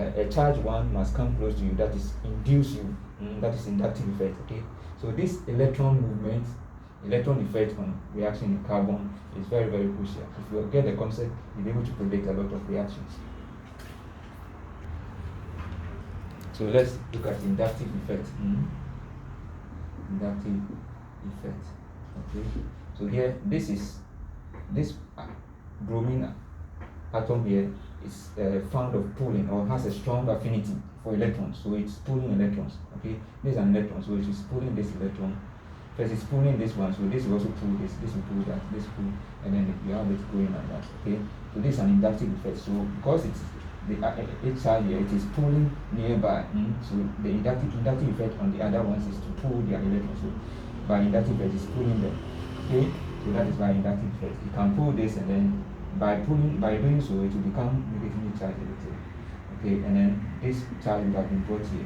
a charged one must come close to you, that is induce you, that is inductive effect. Okay, so this electron movement, electron effect on reaction in carbon is very, very crucial. If you get the concept, you'll be able to predict a lot of reactions. So let's look at inductive effect. Inductive effect. Okay, so here this bromine atom here is found of pulling, or has a strong affinity for electrons, so it's pulling electrons. Okay, this is an electron, so it is pulling this electron. First it's pulling this one, so this will also pull this will pull that, this pull, and then you have it going like that. Okay, so this is an inductive effect. So because it's the each side here, it is pulling nearby. So the inductive effect on the other ones is to pull their electrons. So by inductive effect is pulling them. Okay, so that is by inductive effect. You can pull this, and then by doing so, it will become negatively charged electrode. Okay, and then this charge will have been brought here.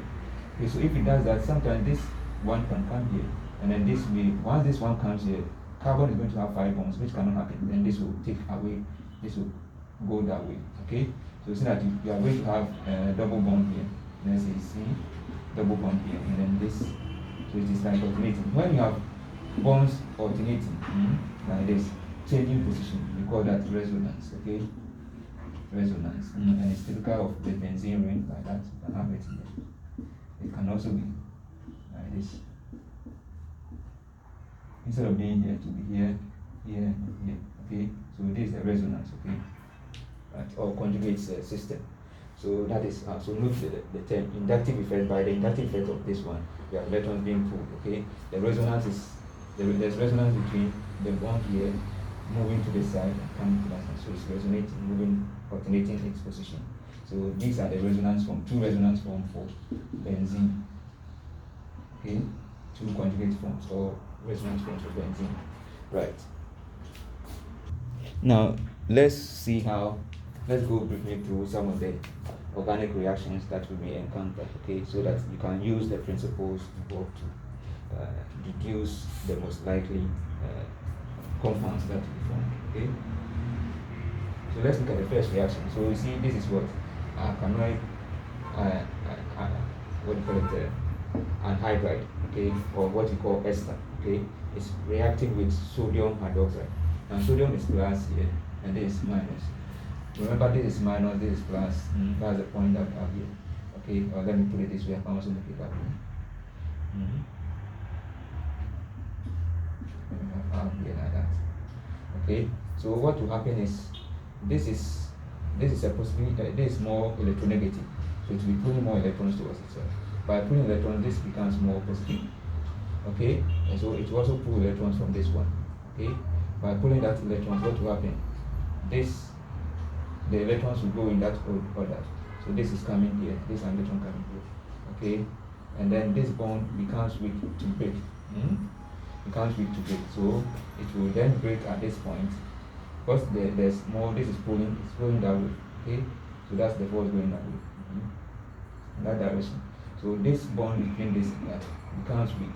Okay, so if it does that, sometimes this one can come here, and then this will, once this one comes here, carbon is going to have 5 bonds, which cannot happen. Then this will take away, this will go that way. Okay, so see that you are going to have a double bond here. Let's say C, double bond here, and then this. So it is like alternating. When you have bonds alternating, like this, changing position, we call that resonance. Okay, resonance, and it's typical of the benzene ring, like that. You can have it here. It can also be like this. Instead of being here, to be here, here, and here. Okay, so this is the resonance. Okay, right, or conjugate system. So that is so note the term inductive effect. By the inductive effect of this one, we have electrons being pulled. Okay, the resonance is there's resonance between the bond here moving to this side and coming to that side. So it's resonating, moving, alternating its position. So these are the resonance form, 2 resonance forms for benzene. Okay, 2 conjugate forms or resonance forms for benzene. Right. Now let's go briefly through some of the organic reactions that we may encounter. Okay, so that you can use the principles involved to deduce the most likely compounds that will be formed. Okay, so let's look at the first reaction. So you see, this is what alkanoid, what do you call it, anhydride. Okay, or what you call ester. Okay, it's reacting with sodium hydroxide. And sodium is plus here, and this is minus. Remember, this is minus, this is plus. That's the point that we have here. Okay, or let me put it this way. I can also make it that way. Here like that. Okay, so what will happen is this is a possibility. This is more electronegative, so it will be pulling more electrons towards itself. By pulling electrons, this becomes more positive. Okay, and so it will also pull electrons from this one. Okay, by pulling that electrons, what will happen? The electrons will go in that order. So this is coming here, this electron coming here. Okay, and then this bond becomes weak to break. Becomes weak to break. So it will then break at this point. Because there's more, this is pulling, it's going that way. Okay, so that's the force going that way. In that direction. So this bond between this and that becomes weak.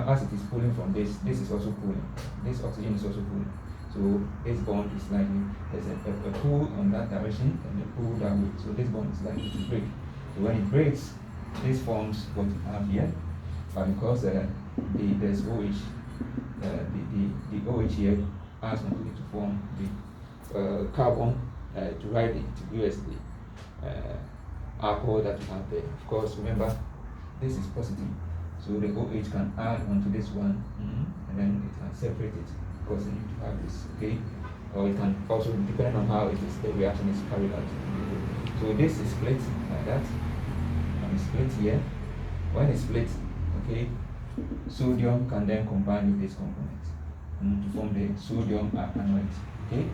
As it is pulling from this is also pulling. This oxygen is also pulling. So this bond is likely, there's a pull on that direction and a pull that way. So this bond is likely to break. So when it breaks, this forms what you have here. But because there's OH, the OH here acts on it to form the carbon to write the integrous alcohol that you have there. Of course, remember, this is positive. So the OH can add onto this one, and then it can separate it, because you need to have this, okay? Or it can also, depending on how the reaction is carried out. So this is split like that, and it's split here. When it's split, okay, sodium can then combine with this component to form the sodium alkanoid, okay?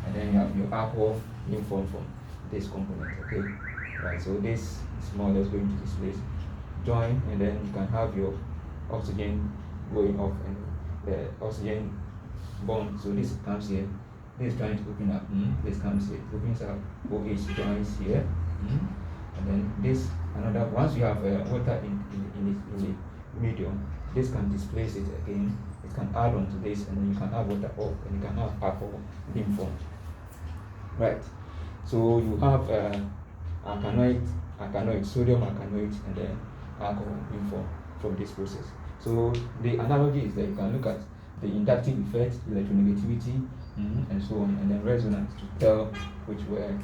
And then you have your alcohol being formed from this component, okay? Right, so this is more or less going to this place. Join, and then you can have your oxygen going off, and the oxygen bond. So this comes here, this is trying to open up, this comes here, opens up, OH joins here, and then this another. Once you have water in the medium, this can displace it again. It can add on to this, and then you can have water up, and you can have alcohol being formed. Right. So you have alkanoate, sodium alkanoate, and then alcohol being formed from this process. So the analogy is that you can look at the inductive effect, electronegativity, and so on, and then resonance to tell which way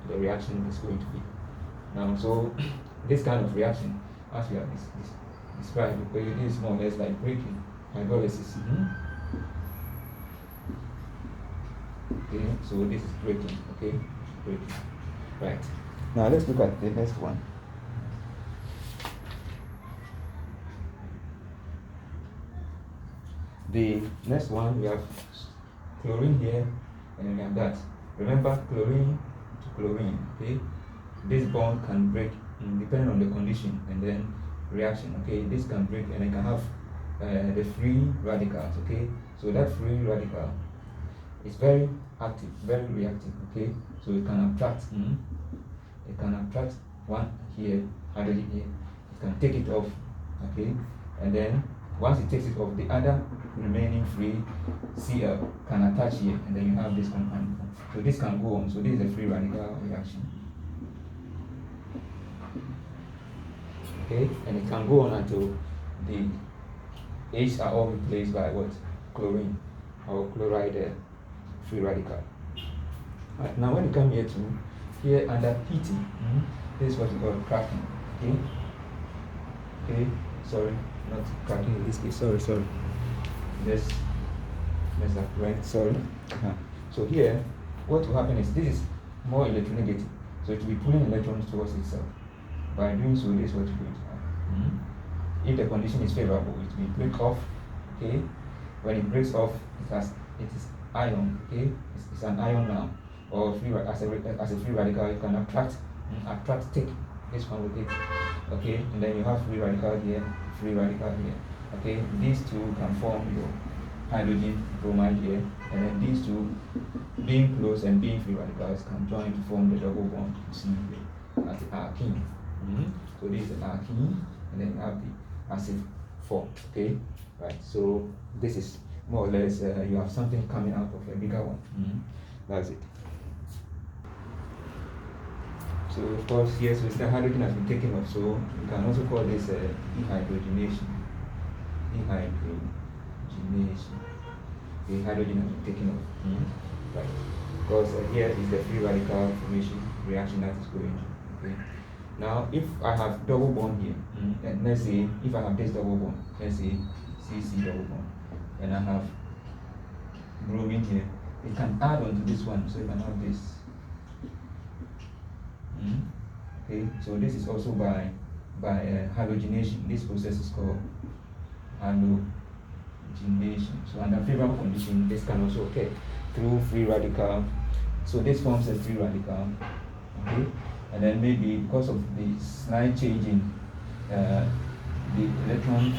the reaction is going to be. Now, so this kind of reaction, as we have described, it is more or less like breaking, hydrolysis. Okay, so this is breaking. Okay, breaking. Right. Now let's look at the next one. The next one, we have chlorine here, and then we have that. Remember, chlorine to chlorine. Okay, this bond can break depending on the condition and then reaction. Okay, this can break and it can have the free radicals. Okay, so that free radical is very active, very reactive. Okay, so it can attract. It can attract one here, hydrogen here. It can take it off. Okay, and then once it takes it off, the other remaining free Cl can attach here, and then you have this compound. So this can go on. So this is a free radical reaction. Okay, and it can go on until the H are all replaced by what? Chlorine or chloride free radical. Right, now when you come here to here under heating, this is what we call cracking. Okay. Okay, sorry, not cracking in this case. Sorry. Let's mess up, right? Sorry. So here, what will happen is this is more electronegative. So it will be pulling electrons towards itself. By doing so, this is what you're going to have. If the condition is favorable, it will break off. Okay. When it breaks off, it is ion. Okay. It's an ion now. Or free, as a free radical, you can take this one with it. Okay, and then you have free radical here, free radical here. Okay, these two can form your hydrogen bromide here, and then these two being close and being free radicals can join to form the double bond you see here as the alkene. So this is the alkene, and then you have the acid form. Okay, right. So this is more or less you have something coming out of a bigger one. That's it. So of course, yes, so the hydrogen has been taken off, so we can also call this dehydrogenation. Dehydrogenation. The hydrogen has been taken off. Right. Because here is the free radical formation reaction that is going on. Okay. Now, if I have double bond here, and let's say if I have this double bond, let's say CC double bond, and I have bromine here, it can add on to this one, so you can have this. Okay, so this is also by halogenation. This process is called halogenation. So under favorable condition, this can also occur through free radical. So this forms a free radical. Okay, and then maybe because of the slight change in the electron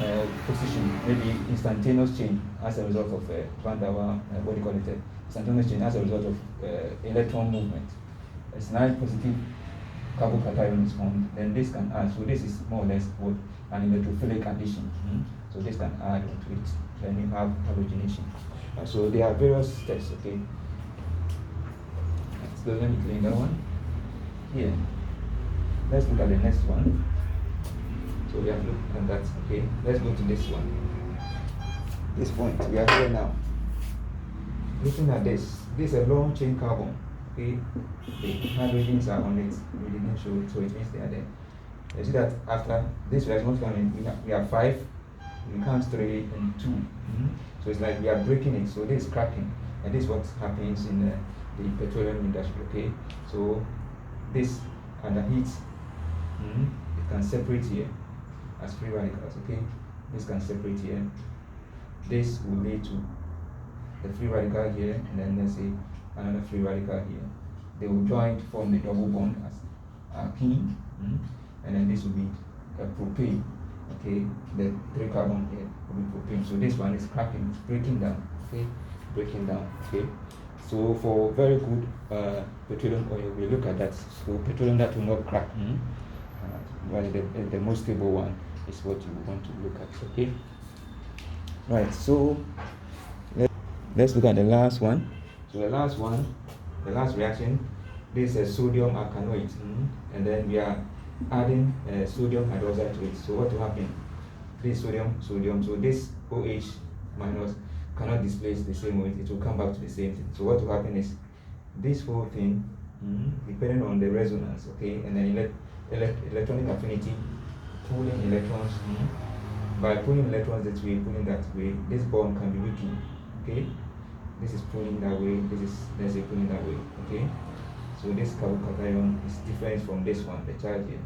position, maybe instantaneous change as a result of van der Waals, what do you call it? Instantaneous change as a result of electron movement. A slight positive carbocation is formed, then this can add. So this is more or less what an electrophilic addition. So this can add onto it. Then you have halogenation. So there are various steps. Okay. So let me clean that one. Here. Let's look at the next one. So we have looked at that. Okay. Let's go to this one. This point. We are here now. Looking at this. This is a long chain carbon. Okay, the hydrogens are on it. We didn't show it, so it means they are there. You see that after this reaction coming, we have 5, we count 3 and 2. So it's like we are breaking it. So this is cracking, and this is what happens in the petroleum industry. Okay, so this under heat, it can separate here as free radicals. Okay, this can separate here. This will lead to the free radical here, and then let's say another free radical here. They will join to form the double bond as alkene, and then this will be a propane. Okay, the 3 carbon here will be propane. So this one is cracking, it's breaking down. Okay, breaking down. Okay, so for very good petroleum oil, we look at that. So petroleum that will not crack, well, the most stable one is what you want to look at. Okay, right. So let's look at the last one. So the last one, the last reaction, this sodium alkanoate, and then we are adding sodium hydroxide to it. So what will happen? This sodium, so this OH minus cannot displace the same way, it will come back to the same thing. So what will happen is this whole thing, depending on the resonance, okay, and then electronic affinity, pulling electrons, by pulling electrons that way, pulling that way, this bond can be weakened, okay. This is pulling that way, this is, let's say, pulling that way, okay. So this carbocation is different from this one, the charge here.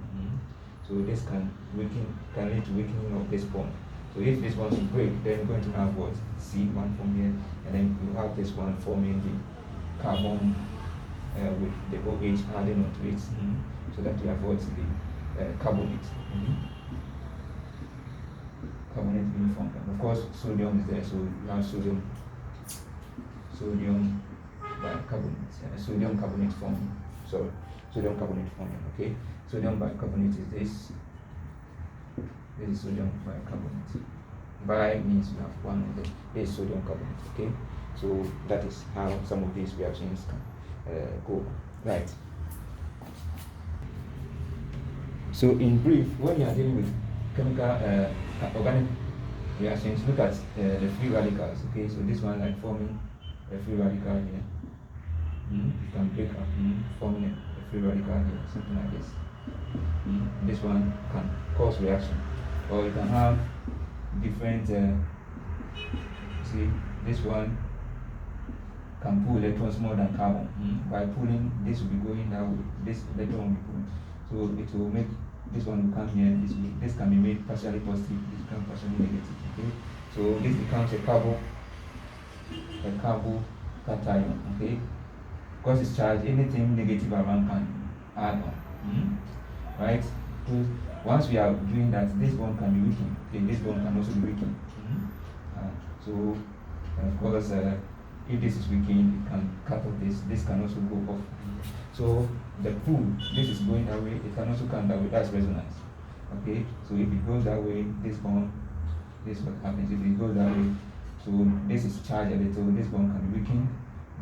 So this can lead to weakening of this bond. So if this one should break, then we're going to have what? C1 from here, and then you have this one forming the carbon with the OH adding onto it, so that you avoid the carbonate. Carbonate being formed. And of course, sodium is there, so you have sodium bicarbonate, sodium carbonate forming. Sorry, sodium carbonate forming. Okay, sodium bicarbonate is this. This is sodium bicarbonate. Bi means you have one, and then this is sodium carbonate. Okay, so that is how some of these reactions can go. Right. So in brief, when you are dealing with chemical organic reactions, look at the free radicals. Okay, so this one like forming a free radical here. You can break up, forming a free radical here, something like this. This one can cause reaction, or you can have different. See, this one can pull electrons more than carbon. By pulling, this will be going that way. This electron will be pulling, so it will make this one will come here. This can be made partially positive. This can be partially negative. Okay, so this becomes a carbocation. Okay, because it's charged, anything negative around can add on. Right? So once we are doing that, this bond can be weakened. Okay, this bond can also be weakened. So of course, if this is weakened, it can cut off this. This can also go off. So the pull, this is going that way. It can also come that way. That's resonance. Okay. So if it goes that way, this bond, this is what happens. If it goes that way, so this is charged a little. This bond can be weakened.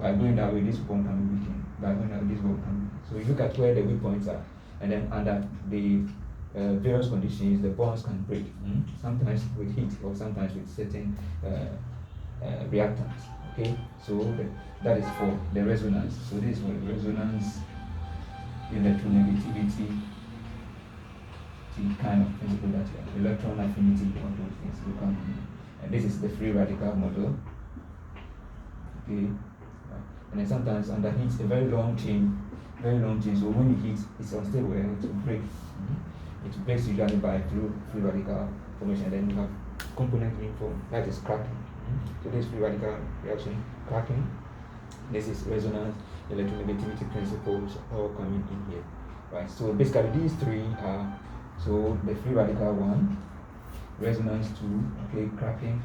By going that way, this bond can be weakened. By going that way, this bond can be weakened. So you look at where the weak points are, and then under the various conditions, the bonds can break. Sometimes with heat, or sometimes with certain reactants. Okay, so that is for the resonance. So this is for the resonance, electronegativity, the kind of principle that you have, electron affinity, all those things will come in. And this is the free radical model. Okay, and then sometimes under heat, a very long chain. So when you heat, it's unstable, it will break. It breaks usually by through free radical formation. Then you have component being formed, that is cracking. So this free radical reaction, cracking. This is resonance, electronegativity principles all coming in here. Right. So basically these three are, so the free radical one, resonance 2, okay, cracking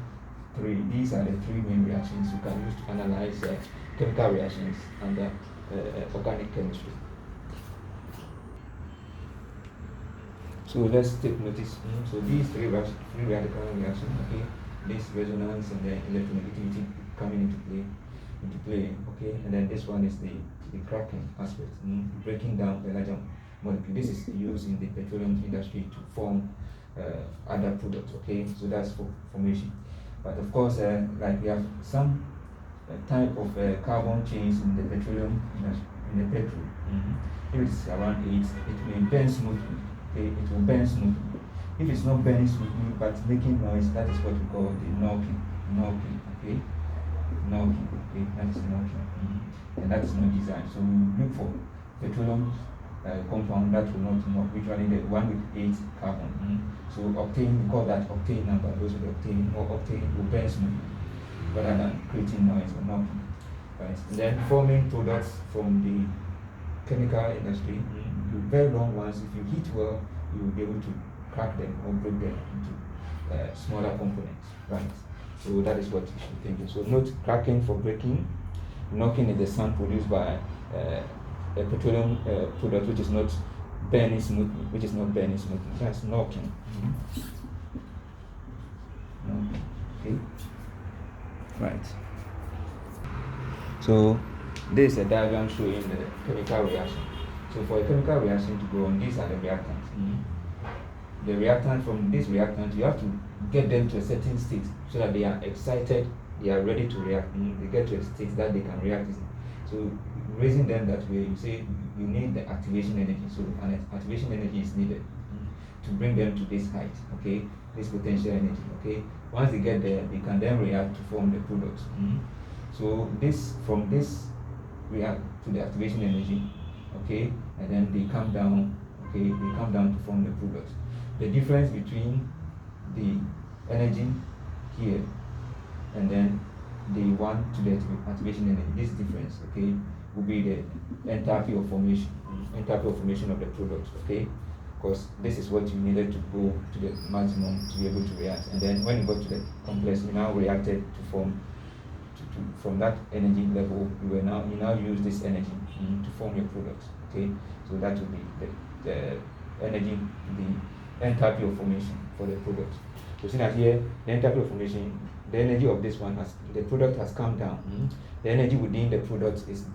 3. These are the three main reactions you can use to analyze chemical reactions under organic chemistry. So let's take notice. So these three free radical reactions, okay, this resonance and the electronegativity coming into play, okay, and then this one is the cracking aspect, breaking down the larger molecule. This is used in the petroleum industry to form other products, okay, so that's for formation. But of course, like we have some type of carbon chains in the petroleum industry, in the petrol. If it's around 8, it may bend smoothly. Okay, it will bend smoothly. If it's not bending smoothly but making noise, that is what we call the knocking. Okay, knocking. Okay, that is knocking. And that is not designed. So we look for petroleum compound that will not knock. Usually the one with 8 carbon. So octane, we call that octane number. Those with octane or octane will bend smoothly rather than creating noise or knocking. Right. And then forming products from the chemical industry, the very long ones, if you heat well, you will be able to crack them or break them into smaller components, right? So that is what you should think. So note cracking for breaking, knocking is the sound produced by a petroleum product which is not burning smoothly, That's knocking. Okay, right. So This is a diagram showing the chemical reaction. So for a chemical reaction to go on, these are the reactants. The reactant, from this reactant, you have to get them to a certain state so that they are excited, they are ready to react. They get to a state that they can react. So raising them that way, you say you need the activation energy. So an activation energy is needed to bring them to this height, okay, this potential energy, okay. Once they get there, they can then react to form the product. So this, from this react to the activation energy, okay, and then they come down, okay, they come down to form the product. The difference between the energy here and then the one to the activation energy, this difference, okay, will be the enthalpy of formation, of the product, okay, because this is what you needed to go to the maximum to be able to react, and then when you got to the complex, you now reacted to form from that energy level. You now use this energy to form your product, okay. So that will be the energy, the enthalpy of formation for the product. So see that here, the enthalpy of formation, the energy of this one the product has come down. The energy within the product is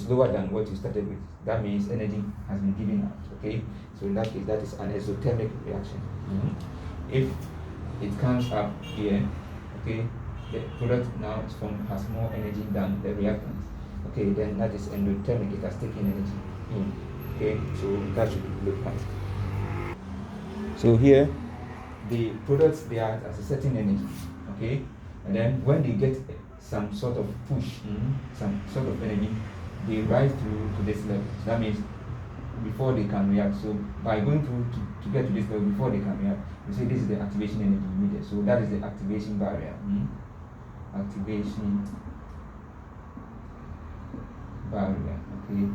lower than what you started with. That means energy has been given out, okay. So in that case, that is an exothermic reaction. If it comes up here, okay, the product now has more energy than the reactant, okay, then that is endothermic. It has taken energy in, okay. So that should be looked at. So here, the products, they are at a certain energy, okay, and then when they get some sort of push, some sort of energy, they rise to this level. So that means before they can react. So by going through to get to this level before they can react, you say this is the activation energy needed. So that is the activation barrier. Activation barrier, okay.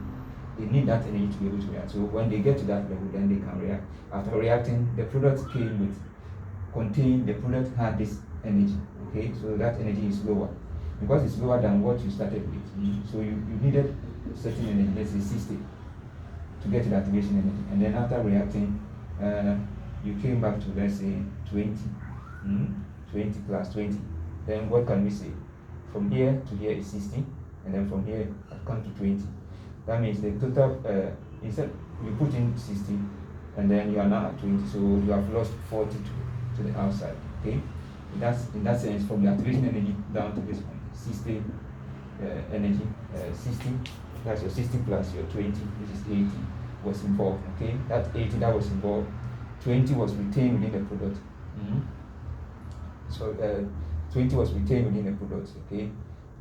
They need that energy to be able to react. So when they get to that level, then they can react. After reacting, the product the product had this energy, okay. So that energy is lower because it's lower than what you started with. So you needed a certain energy, let's say 60, to get to the activation energy, and then after reacting, you came back to, let's say, 20, 20 plus 20. Then what can we say? From here to here is 60, and then from here I've come to 20. That means the total, instead you put in 60, and then you are now at 20, so you have lost 40 to the outside, okay. In that sense, from the activation energy down to this point, 60 energy, 60, that's your 60 plus your 20, which is 80, was involved, okay. That 80 that was involved, 20 was retained within the product. So 20 was retained within the product, okay.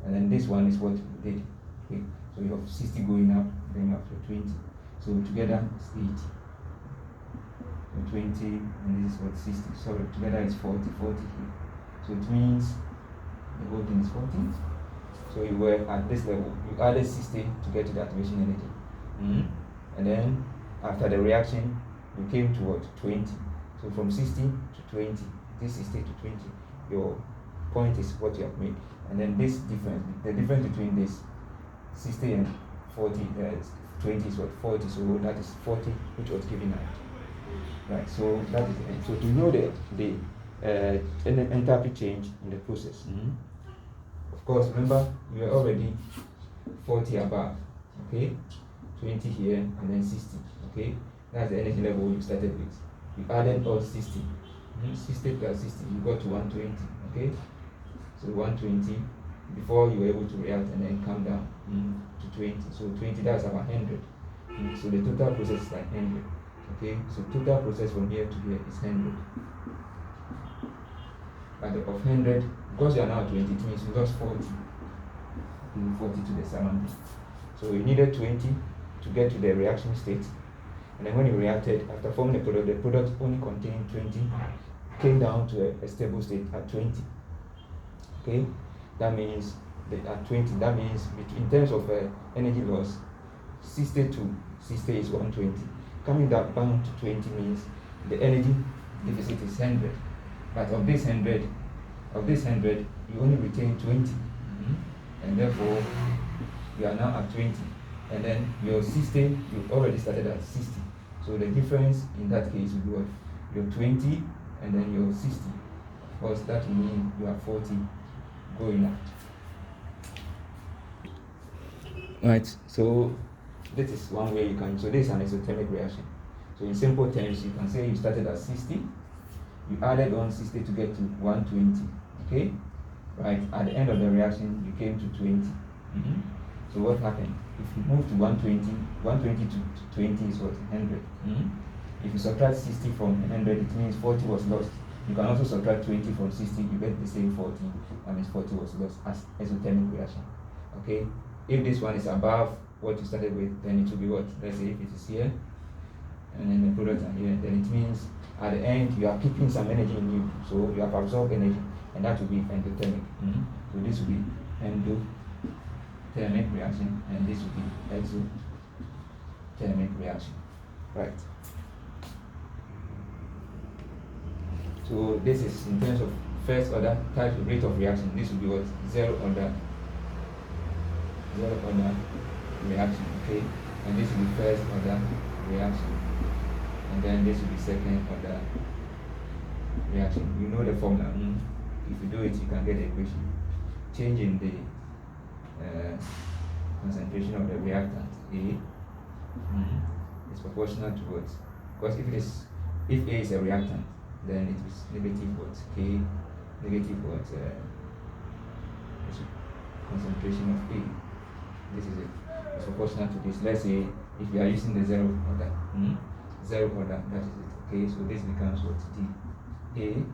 And then this one is what we did, okay. So you have 60 going up, then up to 20. So together it's 80. So 20, and this is what 60. So together it's 40 here. So it means the whole thing is 40. So you were at this level. You added 60 to get to the activation energy. And then after the reaction, you came to what? 20. So from 60 to 20, this 60 to 20, your point is what you have made. And then this difference, the difference between this 60 and 40, 20 is what? 40. So that is 40, which was given out. Right, so that is the end. So to know the enthalpy change in the process. Of course, remember, you are already 40 above, okay? 20 here, and then 60, okay? That's the energy level you started with. You added all 60. 60 plus 60, you got to 120, okay? So 120, before you were able to react and then come down to 20. So 20, that's about 100. So the total process is like 100. Okay, so total process from here to here is 100. But of 100, because you are now at 20, it means you lost 40. 40 to the surrounding. So you needed 20 to get to the reaction state. And then when you reacted, after forming the product only contained 20, came down to a stable state at 20. Okay, that means that at 20, that means in terms of energy loss, 60 to 60 is 120. Coming down to 20 means the energy deficit is 100. But of this 100, you only retain 20. And therefore, you are now at 20. And then your 60, you already started at 60. So the difference in that case will be what? Your 20 and then your 60. Of course, that will mean you are 40 going out. Right, so this is one way you can, so this is an isothermic reaction. So in simple terms, you can say you started at 60, you added on 60 to get to 120, okay? Right, at the end of the reaction, you came to 20. So what happened? If you move to 120 to 20 is what? 100. If you subtract 60 from 100, it means 40 was lost. You can also subtract 20 from 60, you get the same 40. That means 40 was lost as isothermic reaction. Okay? If this one is above what you started with, then it will be what? Let's say if it is here, and then the products are here, then it means at the end you are keeping some energy in you. So you have absorbed energy, and that will be endothermic. So this will be endothermic reaction, and this will be exothermic reaction. Right. So this is in terms of first order type of rate of reaction. This will be what? Zero order reaction, okay? And this will be first order reaction. And then this will be second order reaction. You know the formula. If you do it, you can get the equation. Change in the concentration of the reactant A is proportional to what? Because if A is a reactant, then it is negative what? K, negative what? Concentration of A. This is it. It's proportional to this. Let's say if we are using the zero order, that is it. Okay, so this becomes what? D A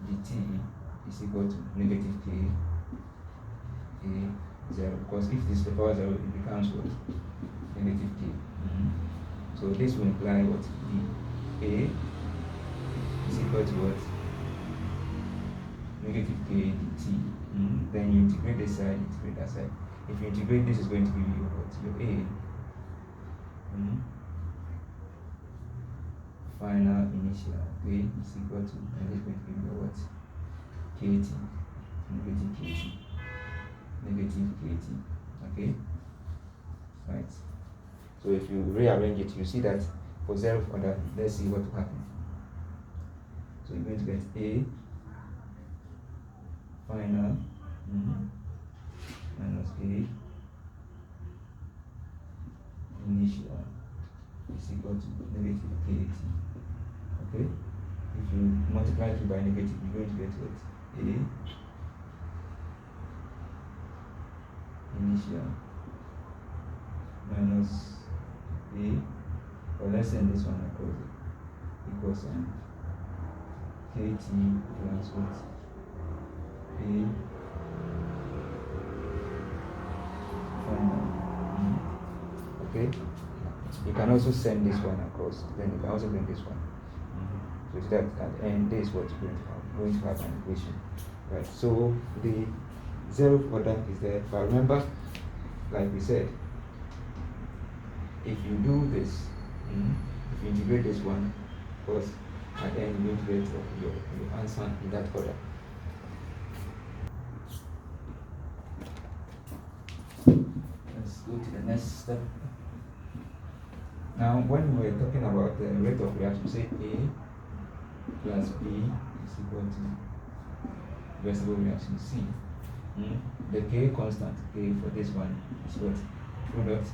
dt is equal to negative K A 0. Because if this is the power 0, it becomes what? Negative K. So this will imply what? D A is equal to what? Negative K dt. Then you integrate this side, integrate that side. If you integrate, this is going to give you what? Your A. Final initial A is equal to, and this is going to give you what? KT. Negative KT. Negative KT. Okay? Right. So if you rearrange it, you see that for zero order, let's see what will happen. So you're going to get A final minus A initial is equal to negative KT. Okay? If you multiply it by negative, you're going to get what? A initial minus A, or let's send this one across it, equals KT plus what? A final. Okay? You can also send this one across, then you can also bring this one. So that at the end, this is what you're going to have an equation. Right. So the zeroth order is there. But remember, like we said, if you do this, if you integrate this one, of course, at the end you're going to get your answer in that order. Let's go to the next step. Now, when we're talking about the rate of reaction, say A plus B is equal to reversible reaction C. The K constant, K for this one is what? Product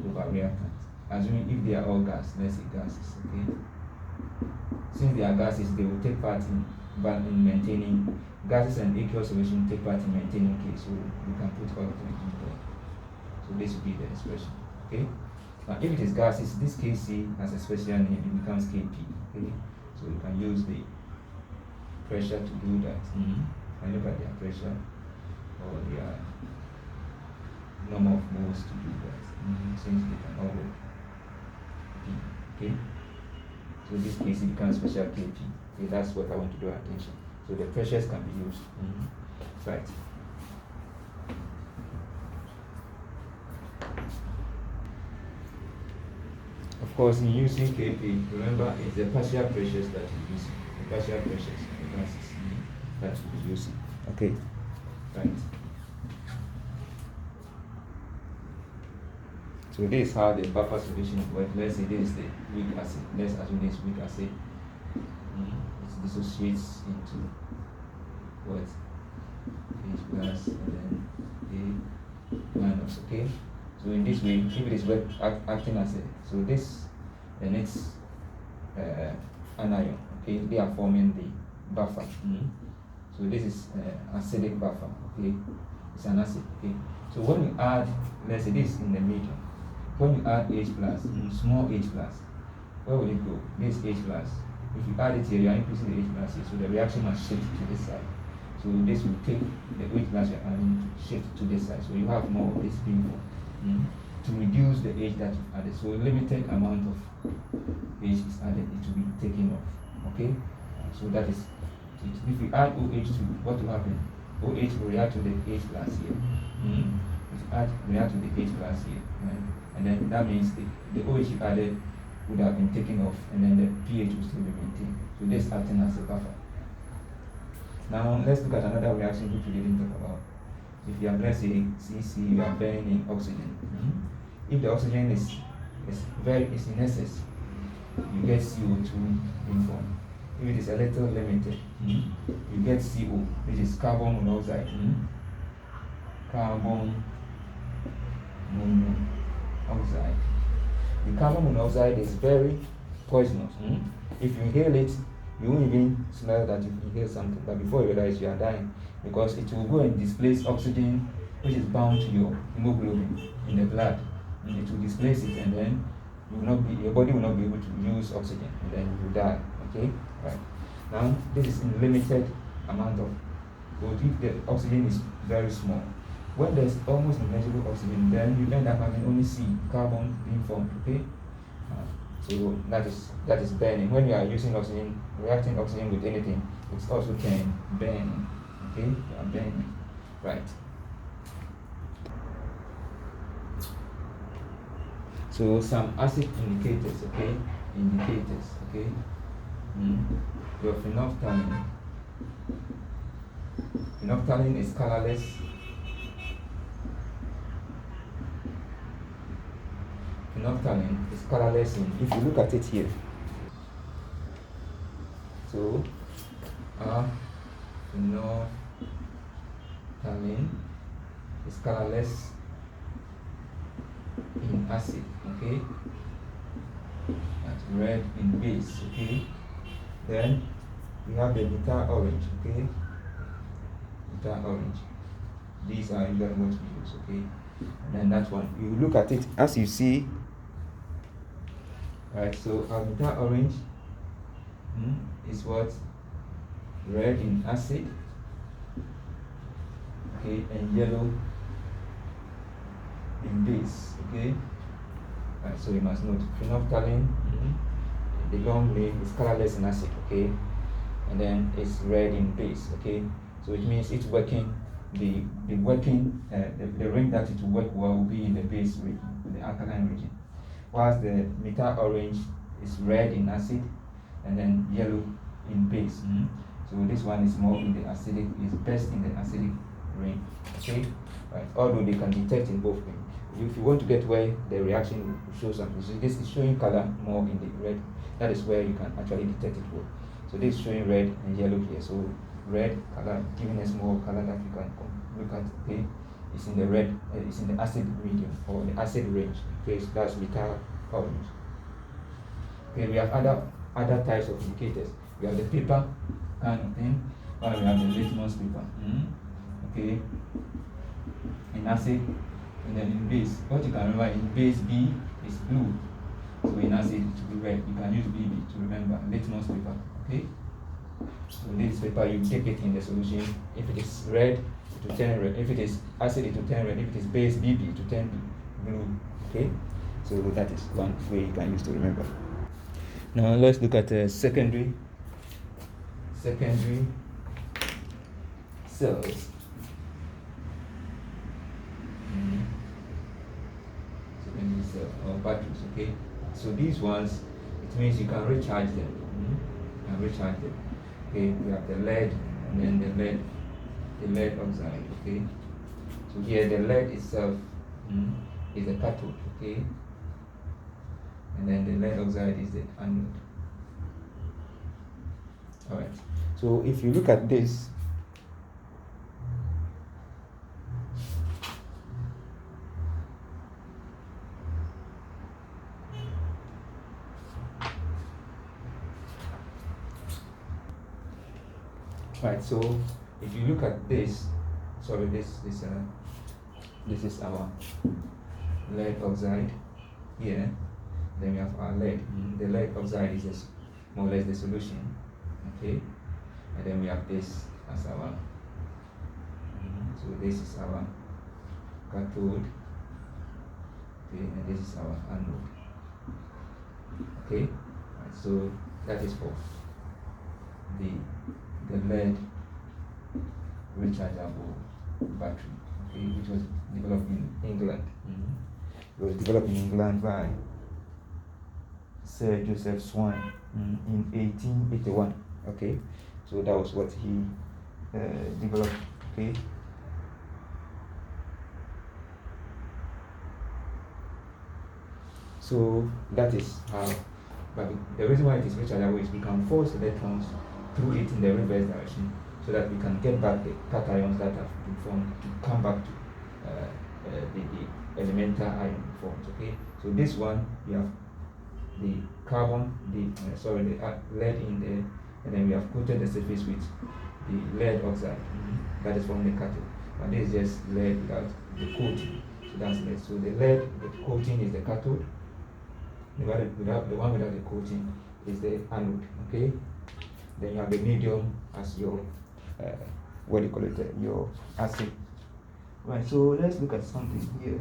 over reactant. Assuming if they are all gas, let's say gases, okay? Since they are gases, they will take part in maintaining, gases and aqueous solution take part in maintaining K, so we can put all of them in there. So this will be the expression, okay? Now, if it is gases, this Kc has a special name, it becomes Kp. Okay? So you can use the pressure to do that. And look at their pressure or their number of moles to do that. Since they can all work P. Okay? So this Kc becomes special Kp. Okay, that's what I want to draw attention. So the pressures can be used. Right. Of course, in using Kp, remember it's the partial pressures that you're using. The partial pressures, the gases that you're using. Okay. Right. So this is how the buffer solution works. Let's say this is the weak acid. Let's assume this weak acid. It dissociates into what? H plus and then okay, minus, okay. So in this way, if it is acting as a, so this, then it's anion, okay, they are forming the buffer. So this is acidic buffer, okay, it's an acid, okay. So when you add, let's say this in the medium, when you add H plus, small H plus, where will it go? This H plus. If you add it here, you are increasing the H plus here, so the reaction must shift to this side. So this will take the H plus you're adding to shift to this side. So you have more of this being formed. To reduce the H that you've added. So a limited amount of H is added, it will be taken off. Okay? So that is it. If you add OH to what will happen? OH will react to the H plus here. If you react to the H plus here. And then that means the OH you added would have been taken off, and then the pH will still be maintained. So this acting as a buffer. Now let's look at another reaction which we didn't talk about. If you have, let's say, CC, you are burning oxygen. If the oxygen is in excess, you get CO2 being formed. If it is a little limited, you get CO, which is carbon monoxide. Carbon monoxide. The carbon monoxide is very poisonous. If you inhale it, you won't even smell that you inhale something, but before you realize you are dying, because it will go and displace oxygen, which is bound to your hemoglobin in the blood. And it will displace it, and then your body will not be able to use oxygen, and then you will die. Okay, right. Now this is in limited amount of. But if the oxygen is very small, when there's almost negligible oxygen, then you end up having only C, carbon being formed. Okay, so that is burning. When you are using oxygen, reacting oxygen with anything, it's also can burn. Okay, you are burning, right? So some acid indicators, okay, okay. Your phenolphthalein. Phenolphthalein is colorless. Phenolphthalein is colorless if you look at it here. So phenolphthalein is colorless in acid, okay? That's red in base, okay? Then we have the bitter orange, okay? Bitter orange. These are usually what we use, okay? And then that one, you look at it as you see. Right, so our bitter orange is what? Red in acid, okay, and yellow in base, okay. Right, so you must note phenolphthalein, the long name is colorless in acid, okay, and then it's red in base, okay. So it means it's working. The ring that it will work well will be in the base region, the alkaline region, whilst the bitter orange is red in acid and then yellow in base. So this one is more in the acidic, is best in the acidic ring, okay. Right, although they can detect in both rings. If you want to get where the reaction will show something, so this is showing color more in the red. That is where you can actually detect it well. So this is showing red and yellow here. So red color giving us more color that you can look at. Okay, it's in the red. It's in the acid medium or the acid range. Okay, so that's bitter orange. Okay, we have other types of indicators. We have the paper kind of thing, or we have the litmus paper. Okay, in acid. And then in base, what you can remember, in base B is blue. So in acid it will be red. You can use BB to remember litmus paper. Okay? So this paper, you dip it in the solution. If it is red, it will turn red. If it is acid, it will turn red. If it is base BB, it will turn blue. Okay? So that is one way you can use to remember. Now let's look at secondary cells. Secondary cell or batteries, okay? So these ones, it means you can recharge them. Okay, we have the lead and then the lead oxide, okay? So here the lead itself is a cathode, okay? And then the lead oxide is the anode. Alright, so if you look at this, Right, so if you look at this, this is our lead oxide here. Then we have our lead. The lead oxide is just more or less the solution, okay. And then we have this as our. So this is our cathode, okay, and this is our anode, okay. Right, so that is for the lead rechargeable battery, okay, which was developed in England. It was developed in England by Sir Joseph Swan in 1881. Okay, so that was what he developed. Okay. So that is how, but the reason why it is rechargeable is we can force electrons through it in the reverse direction, so that we can get back the cations that have been formed to come back to the elemental ion forms. Okay, so this one we have the carbon, the lead in there, and then we have coated the surface with the lead oxide. That is from the cathode, and this is just lead without the coating. So that's lead. So the lead, the coating is the cathode. The one without the coating is the anode. Okay. Then you have the medium as your what do you call it? Your acid. Right. So let's look at something here.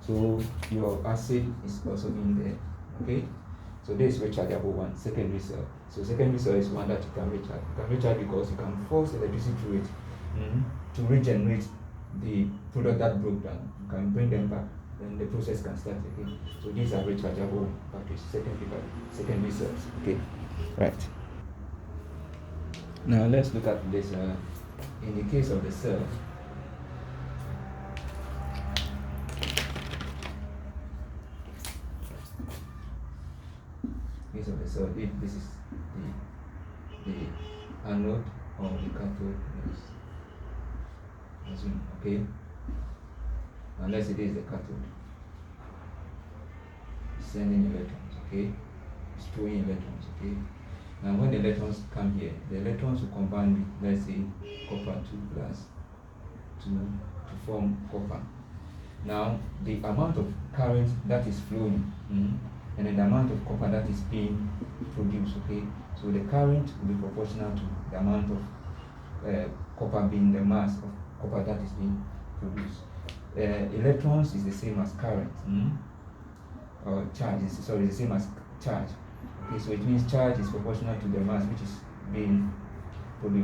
So your acid is also in there. Okay. So this is rechargeable one, secondary cell. So secondary cell is one that you can recharge. You can recharge because you can force electricity through it to regenerate the product that broke down. You can bring them back, then the process can start again. So these are rechargeable batteries, secondary cells. Okay, right. Now let's look at this. In the case of the cell, so this is the anode or the cathode, okay, unless it is the cathode, sending electrons, okay, storing electrons, okay. Now when the electrons come here, the electrons will combine with, let's say, copper 2 plus to form copper. Now the amount of current that is flowing and then the amount of copper that is being produced, okay. So the current will be proportional to the amount of copper being the mass of copper that is being produced. Electrons is the same as current, or charge is the same as charge. Okay, so it means charge is proportional to the mass which is being